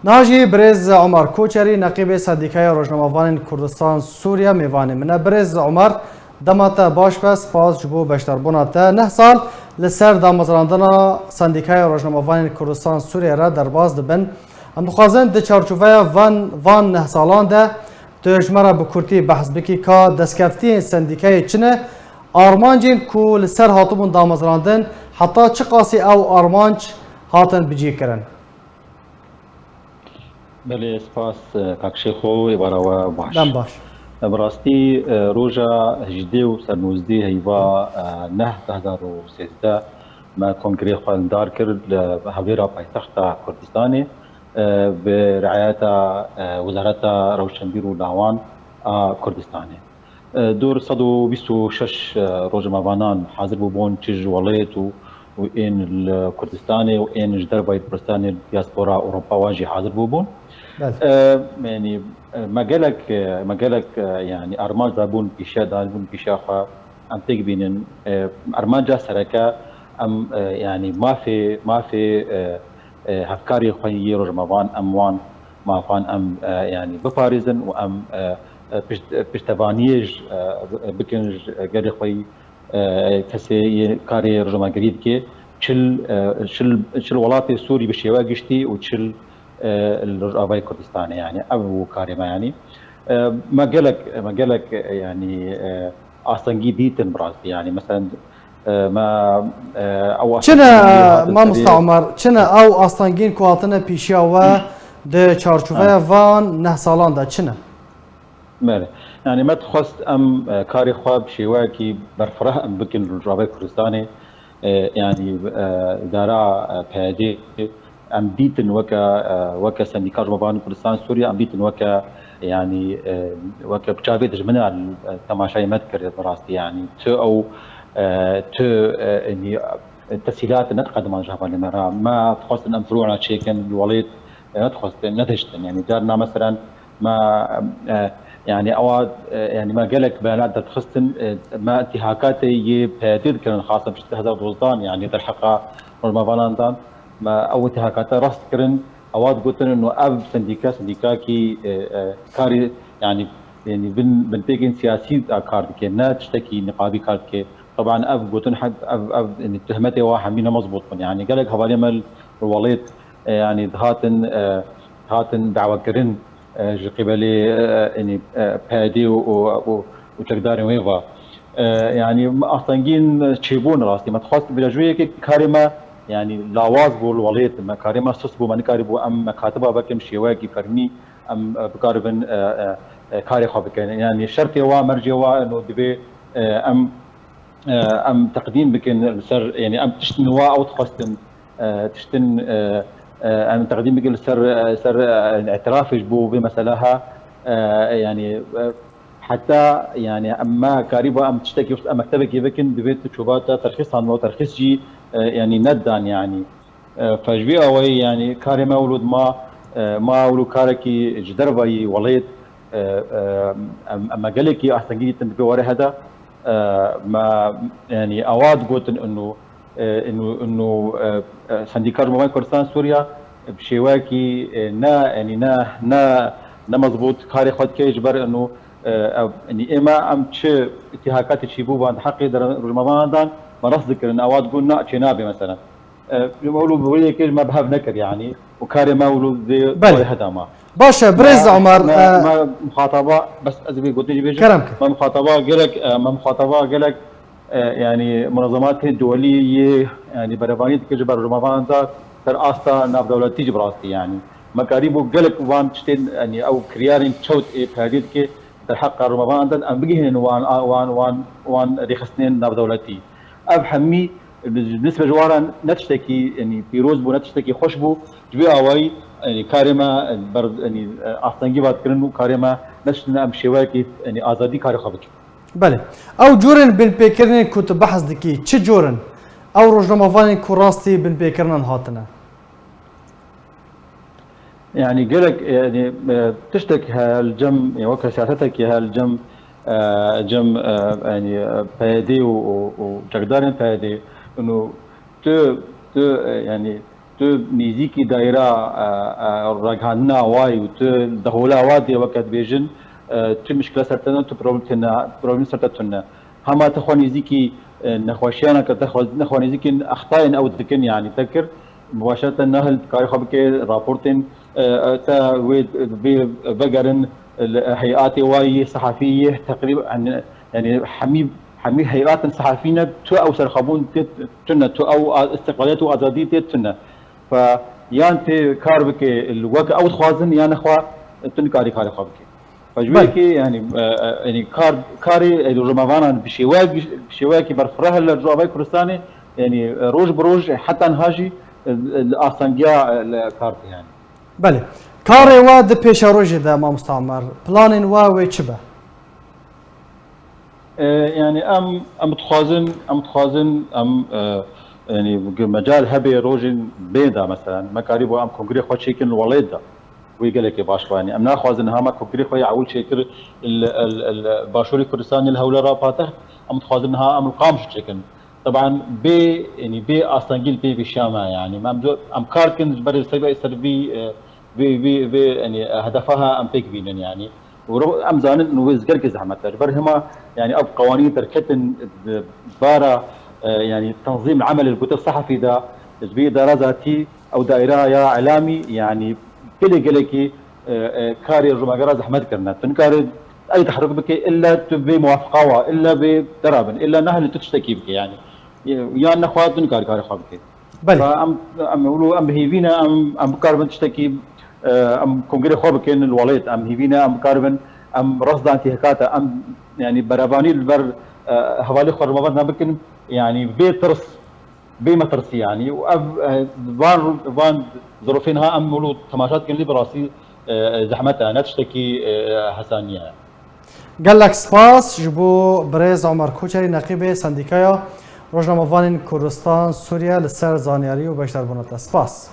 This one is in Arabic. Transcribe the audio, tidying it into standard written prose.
ناجی برز عمر کوچری نقیب سندیکای روزنامه‌وان کردستان سوریه میوانی من برز عمر دمات باش پس پاس جبو بشتر بناته 9 سال لسر دامزراندنا سندیکای روزنامه‌وان کردستان سوریه را در باز دبن ام دخوازن د چارچوبه وان 9 سالان ده تجمره بکرتی بحث بکی که دستکفتی سندیکای چنه آرمانجین کو لسر هاتبون دامزراندن حتی چه قاسی او آرمانج هاتن بجی کرن. بله سپاس کاکشیخو عبارة باش دم باش براستی روژا هجده و سر 19 هیوا 9 2013 ما کنگره خواندار کرد لهویرا پایتخت کردستان برعایت وزارت روشنبیر و لاوان کردستان دور 126 روزنامه‌وانان حاضر بوون چه ولایت و این الكردستاني وين جدر بايد برستاني دياسبورا اوروبا واجي حاضر بوبون يعني مجالك يعني ارماج دابون بيشا دابون بيشاخا ام تقبين ارماج سركا ام يعني ما في هفكاري خوي رجموان اموان ما فان ام يعني بباريزن وام بشتبانيج بكنج غير خوي کسی کاری رجوع گرید که چل ولات سوری بشیوه گشتی و چل الرجوع کردستان يعني او کاری ما يعني ما قالك يعني اصلا ديتن براسي يعني مثلا ما او چنا ما مستعمر چنا او اصلا کواتنه پیشاوه د چارچوبه وان 9 سالان ده چنا ماله يعني ما تخص ام كاري خواب شواكي برفره ام بكن الرجوع كردستاني يعني دارا بهدي ام ديتن وكا سنديكار مبان كردستان سوريا ام ديتن وكا يعني وكا بتشافي تجمنا التماشاي مذكر براستي يعني تو او تو اني التسهيلات نتقدم عن جهه المراه ما تخص ان فروعنا تشيكن الوليد نتخص نتجتن يعني دارنا مثلا ما يعني اواد يعني ما قالك بيانات تخصن ما انتهاكاتي بهديد كان خاصه بشت هذا الوزدان يعني الحقيقه رمضان ما او انتهاكات راس كرن اواد قلت انه اب سنديكاكي كاري يعني بنتيجن سياسي كارد كنا تشتكي نقابي كارد كي طبعا اب قلت حق اب ان اتهاماتي واحد مين مضبوط يعني قالك هوالي مال الوليد يعني هاتن دعوه كرن قبلي يعني بادي وتقدر ويفا يعني اصلا تشيبون راسي ما تخص بلاجويه كارما يعني لاواز بول وليت ما كارما سسبو من كاربو ام كاتبه بكم شواكي كرني ام بكاربن كاري خبك يعني الشرط هو مرجي هو انه دبي ام تقديم بكن سر يعني ام تشتن او تخصن تشتن ام تقديم بكل سر اعتراف جبو بمسألها يعني حتى يعني اما كاريبا ام تشتكي ام مكتبك يبكن ببيت تشوبات ترخيص عن ترخيص جي يعني ندان يعني فجبي اوي يعني كاري مولود ما ولو كاركي جدربي وليد اما قالكي احسن جديد تنبي ورا هذا ما يعني اواد قلت انه سنديكار مبان كردستان سوريا بشواكي نا مضبوط كاري خد كي يجبر انه اني اما ام تش اتهاكات تشيبو عند حقي رمضان دان ما راح ذكر ان اواد قلنا تشنابي مثلا مولود بولي كي ما بهاب نكر يعني وكاري مولود زي هذا ما باشا برز عمر ما مخاطبه بس ازبي قلت لي بيجي ما مخاطبه قالك يعني منظمات الدوليه يعني بربانيه كجبر رمضان ذا تر استا ناب دولتي جبراستي يعني مكاريبو قالك وان تشتين يعني او كريارين تشوت بهديد كي الحق رمضان ذا ام بيجي وان رخصنين ناب دولتي افهمي بالنسبه جوارا نتشتكي يعني بيروز بو نتشتكي خوشبو جبي اوي يعني كارما برد يعني اصلا جيبات كرنو كارما نشنا امشيواكي يعني ازادي كاري خبط بله او جورن بن بيكرن كنت بحث دكي تش جورن او روزنامه‌وان كوراستي بن بيكرن هاتنا يعني قالك يعني تشتك هالجم يعني وكا سياستك هالجم جم يعني بادي وجقدارين بادي انه تو يعني تو نزیکی دایره رگهاندنا وای و تو دهولا وادی وقت بیجن تو مشکل سرتنا تو پروبلم سرتنا هما تخو نزیکی نخوشیانا که نخو نزیکی اخطاء او ذکن يعني تذكر مباشرة نهل كاري خبك رابورتين تا بقرن هيئات واي صحفيه تقريبا يعني حمي هيئات صحفيين تو او سرخبون تنا تو او استقلاليات وازاديه تنا فيان تي كاربك الوقت او خوازن يان اخوا تن كاري خبك فجويك يعني كاري رمضان بشواكي برفرها الجوابي كرستاني يعني روج بروج حتى نهاجي الاسانجيا الكارت يعني بله کاری و د پیش روزی ده ما مستعمر پلان و چبه يعني ام تخازن يعني مجال هبي روجن بيدا مثلا ما قريبو ام كونغري خو شيكن الوليد ده ويقول لك باشواني ام ناخذ انها ما كونغري خو يعول شيكر الباشوري كردستان الهوله راباته ام تخازن انها ام القامش شيكن طبعا بي اصلا بي بالشامه يعني ما ام كاركن بدل سربي بي يعني هدفها ام تكبين يعني ام زان انه وزقرق زعمت برهما يعني اب قوانين تركتن بارا يعني تنظيم عمل الكتب الصحفي ده تجبي اداره ذاتي او دائره يا اعلامي يعني كل قلكي كاري الرماقرا زحمت كرنا تنكار اي تحرك بك الا تبي موافقه الا بدرابن الا نهل تشتكي بك يعني يا نخوات تنكار كاري خابك بله فام يقولوا ام هيفينا ام كاربن تشتكي ام كونغري خوبكين الوليد ام هيفينا ام كاربن ام رصد انتهاكاتا ام يعني براباني البر حوالي خور ما بكن يعني بيترس بمترس يعني وان ظروفينها ام مولود تماشات كن لي براسي زحمتها نتشتكي حسانيه قال لك سپاس جبو برز عمر کوچری نقیب سندیکایا روزنامه‌وان کردستان سوریه لسر زانیاری و بیشتر بنات سپاس